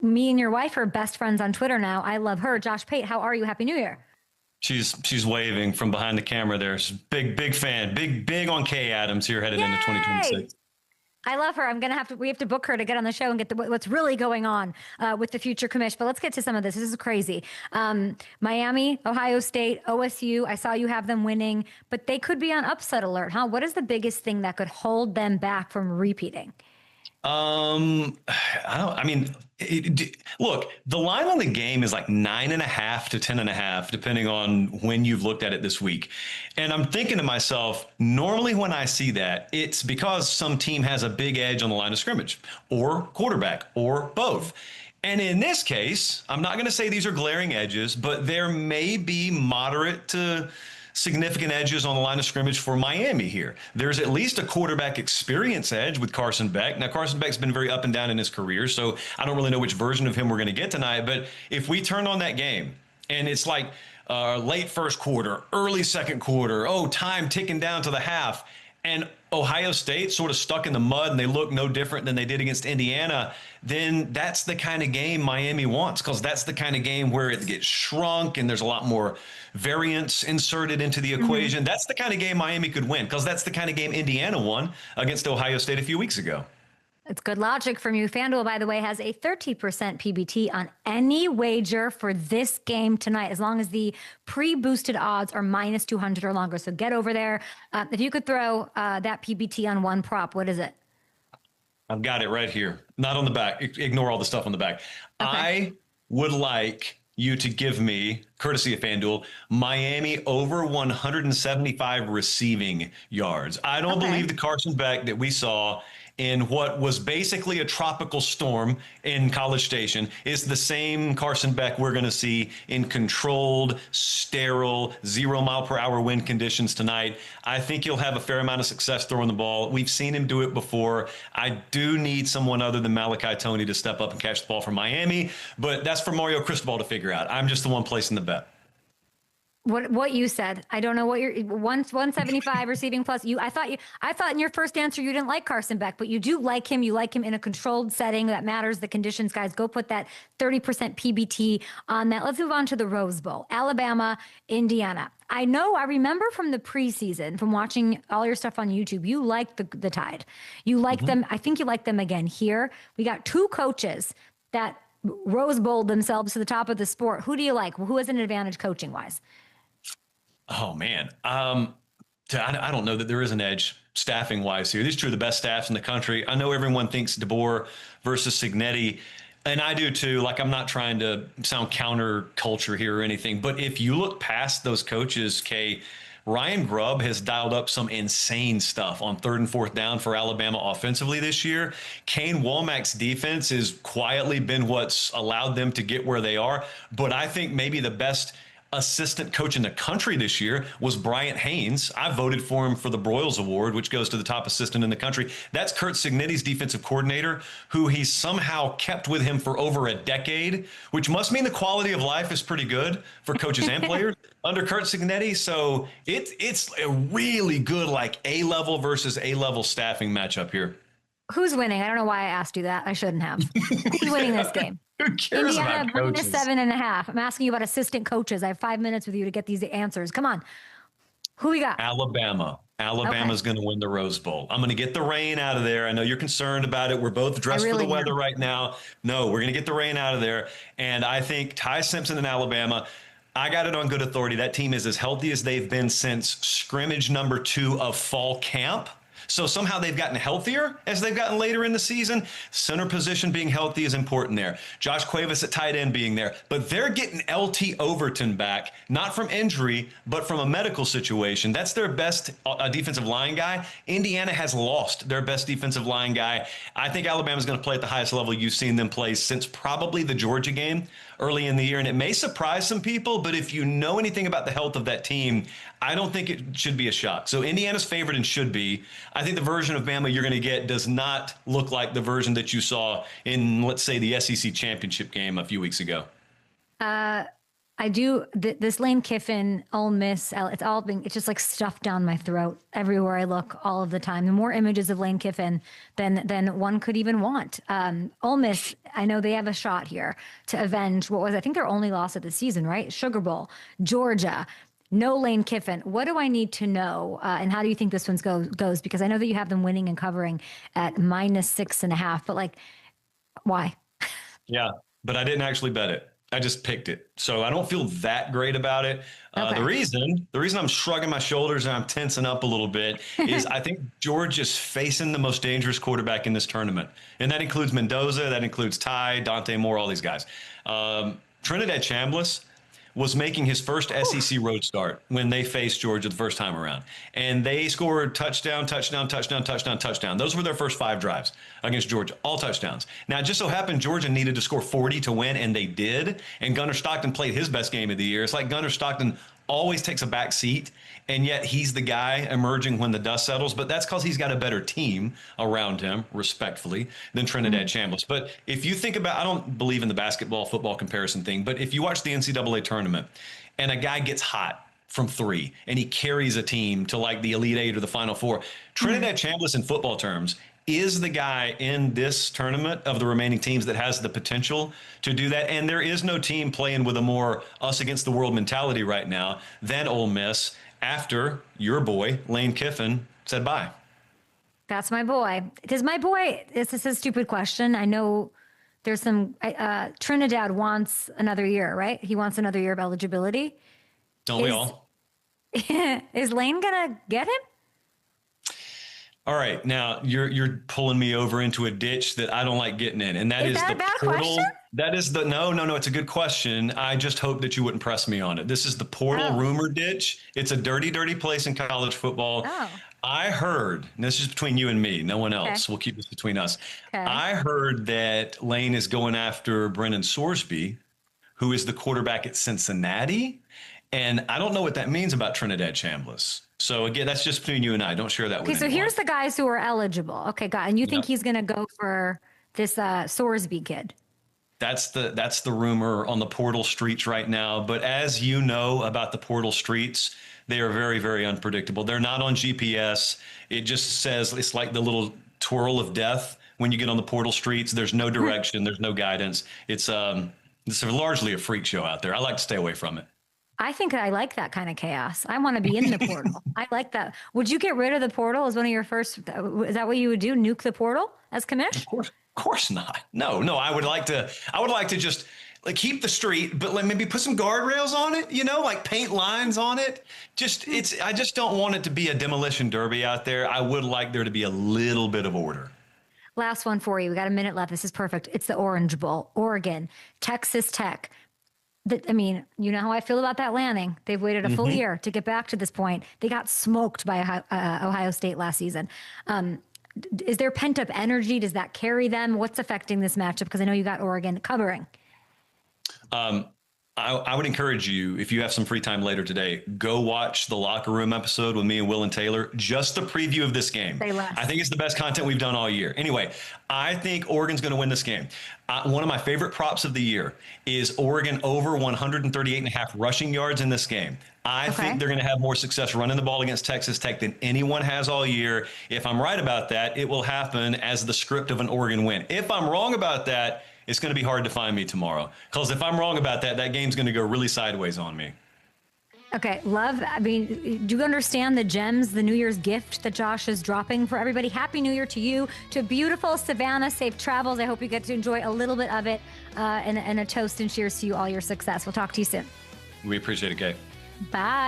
Me and your wife are best friends on Twitter now. I love her. Josh Pate, how are you? Happy New Year. She's waving from behind the camera there. She's big fan. Big on Kay Adams here headed into Yay! 2026. I love her. We have to book her to get on the show and get what's really going on with the future commish. But let's get to some of this. This is crazy. Miami, Ohio State, OSU. I saw you have them winning, but they could be on upset alert, huh? What is the biggest thing that could hold them back from repeating? I don't, I mean, look, the line on the game is like 9.5 to 10.5, depending on when you've looked at it this week. And I'm thinking to myself, normally when I see that, it's because some team has a big edge on the line of scrimmage or quarterback or both. And in this case, I'm not going to say these are glaring edges, but there may be moderate to significant edges on the line of scrimmage for Miami here. There's at least a quarterback experience edge with Carson Beck. Now, Carson Beck's been very up and down in his career, so I don't really know which version of him we're going to get tonight. But if we turn on that game and it's like late first quarter, early second quarter, time ticking down to the half, and Ohio State sort of stuck in the mud and they look no different than they did against Indiana, then that's the kind of game Miami wants, because that's the kind of game where it gets shrunk and there's a lot more variance inserted into the equation. That's the kind of game Miami could win, because that's the kind of game Indiana won against Ohio State a few weeks ago. It's good logic from you. FanDuel, by the way, has a 30% PBT on any wager for this game tonight, as long as the pre-boosted odds are minus 200 or longer. So get over there. If you could throw that PBT on one prop, what is it? I've got it right here. Not on the back. Ignore all the stuff on the back. Okay. I would like you to give me, courtesy of FanDuel, Miami over 175 receiving yards. I don't believe the Carson Beck that we saw in what was basically a tropical storm in College Station is the same Carson Beck we're going to see in controlled, sterile, 0-mile-per-hour wind conditions tonight. I think he'll have a fair amount of success throwing the ball. We've seen him do it before. I do need someone other than Malachi Toney to step up and catch the ball for Miami, but that's for Mario Cristobal to figure out. I'm just the one placing the bet. What you said. I don't know what you're 175 receiving plus. I thought in your first answer you didn't like Carson Beck, but you do like him. You like him in a controlled setting that matters. The conditions, guys, go put that 30% PBT on that. Let's move on to the Rose Bowl. Alabama, Indiana. I remember from the preseason, from watching all your stuff on YouTube, you liked the Tide. You like them. I think you like them again here. We got two coaches that Rose Bowled themselves to the top of the sport. Who do you like? Who has an advantage coaching wise? Oh, man. I don't know that there is an edge staffing wise here. These two are the best staffs in the country. I know everyone thinks DeBoer versus Cignetti, and I do too. Like, I'm not trying to sound counterculture here or anything, but if you look past those coaches, Kay, Ryan Grubb has dialed up some insane stuff on third and fourth down for Alabama offensively this year. Kane Womack's defense has quietly been what's allowed them to get where they are, but I think maybe the best assistant coach in the country this year was Bryant Haynes. I voted for him for the Broyles Award, which goes to the top assistant in the country. That's Curt Cignetti's defensive coordinator, who he somehow kept with him for over a decade, which must mean the quality of life is pretty good for coaches and players under Curt Cignetti. So it's a really good, like, A-level versus A-level staffing matchup here. Who's winning? I don't know why I asked you that. I shouldn't have. Who's winning this game? Who cares Indiana, about coaches? -7.5. I'm asking you about assistant coaches. I have 5 minutes with you to get these answers. Come on. Who we got? Alabama. Alabama's going to win the Rose Bowl. I'm going to get the rain out of there. I know you're concerned about it. We're both dressed for the weather right now. No, we're going to get the rain out of there. And I think Ty Simpson in Alabama, I got it on good authority. That team is as healthy as they've been since scrimmage number 2 of fall camp. So somehow they've gotten healthier as they've gotten later in the season. Center position being healthy is important there. Josh Cuevas at tight end being there. But they're getting LT Overton back, not from injury, but from a medical situation. That's their best defensive line guy. Indiana has lost their best defensive line guy. I think Alabama's going to play at the highest level you've seen them play since probably the Georgia game early in the year. And it may surprise some people, but if you know anything about the health of that team, I don't think it should be a shock. So Indiana's favored and should be. I think the version of Bama you're going to get does not look like the version that you saw in, let's say, the SEC championship game a few weeks ago. This Lane Kiffin, Ole Miss, it's just like stuffed down my throat everywhere I look all of the time. The more images of Lane Kiffin than one could even want. Ole Miss, I know they have a shot here to avenge what was, I think, their only loss of the season, right? Sugar Bowl. Georgia, no Lane Kiffin. What do I need to know? And how do you think this one goes? Because I know that you have them winning and covering at -6.5, but like, why? Yeah, but I didn't actually bet it. I just picked it. So I don't feel that great about it. Okay. The reason I'm shrugging my shoulders and I'm tensing up a little bit is I think Georgia's facing the most dangerous quarterback in this tournament. And that includes Mendoza, that includes Ty, Dante Moore, all these guys. Trinidad Chambliss was making his first SEC road start when they faced Georgia the first time around. And they scored touchdown. Those were their first 5 drives against Georgia, all touchdowns. Now, it just so happened Georgia needed to score 40 to win, and they did. And Gunnar Stockton played his best game of the year. It's like Gunnar Stockton always takes a back seat, and yet he's the guy emerging when the dust settles. But that's because he's got a better team around him, respectfully, than Trinidad Chambliss. But if you think about, I don't believe in the basketball football comparison thing, but if you watch the NCAA tournament and a guy gets hot from 3 and he carries a team to like the Elite 8 or the Final 4, Trinidad Chambliss in football terms is the guy in this tournament of the remaining teams that has the potential to do that. And there is no team playing with a more us against the world mentality right now than Ole Miss after your boy, Lane Kiffin, said bye. That's my boy. Because my boy, this is a stupid question. I know there's some, Trinidad wants another year, right? He wants another year of eligibility. Don't we all? Is Lane going to get him? All right, now you're pulling me over into a ditch that I don't like getting in, and that is that the a bad portal. Question? That is the no. It's a good question. I just hope that you wouldn't press me on it. This is the portal rumor ditch. It's a dirty place in college football. Oh. I heard, and this is between you and me, no one else. Okay. We'll keep this between us. Okay. I heard that Lane is going after Brennan Sorsby, who is the quarterback at Cincinnati, and I don't know what that means about Trinidad Chambliss. So again, that's just between you and I. Don't share that with anyone. Okay, so here's the guys who are eligible. Okay, God, and you think he's going to go for this Sorsby kid? That's the rumor on the portal streets right now. But as you know about the portal streets, they are very, very unpredictable. They're not on GPS. It just says it's like the little twirl of death when you get on the portal streets. There's no direction. There's no guidance. It's largely a freak show out there. I like to stay away from it. I think I like that kind of chaos. I want to be in the portal. I like that. Would you get rid of the portal as one of your first? Is that what you would do? Nuke the portal as commish? Of course not. No. I would like to just like keep the street, but like maybe put some guardrails on it. Like paint lines on it. I just don't want it to be a demolition derby out there. I would like there to be a little bit of order. Last one for you. We got a minute left. This is perfect. It's the Orange Bowl. Oregon, Texas Tech. I mean, you know how I feel about that landing. They've waited a full year to get back to this point. They got smoked by Ohio State last season. Is there pent-up energy? Does that carry them? What's affecting this matchup? Because I know you got Oregon covering. I would encourage you, if you have some free time later today, go watch the Locker Room episode with me and Will and Taylor, just the preview of this game. I think it's the best content we've done all year. Anyway, I think Oregon's going to win this game. One of my favorite props of the year is Oregon over 138.5 rushing yards in this game. I think they're going to have more success running the ball against Texas Tech than anyone has all year. If I'm right about that, it will happen as the script of an Oregon win. If I'm wrong about that, it's going to be hard to find me tomorrow. Because if I'm wrong about that, that game's going to go really sideways on me. Okay, love. I mean, do you understand the gems, the New Year's gift that Josh is dropping for everybody? Happy New Year to you, to beautiful Savannah. Safe travels. I hope you get to enjoy a little bit of it, and a toast and cheers to you, all your success. We'll talk to you soon. We appreciate it, Kay. Bye.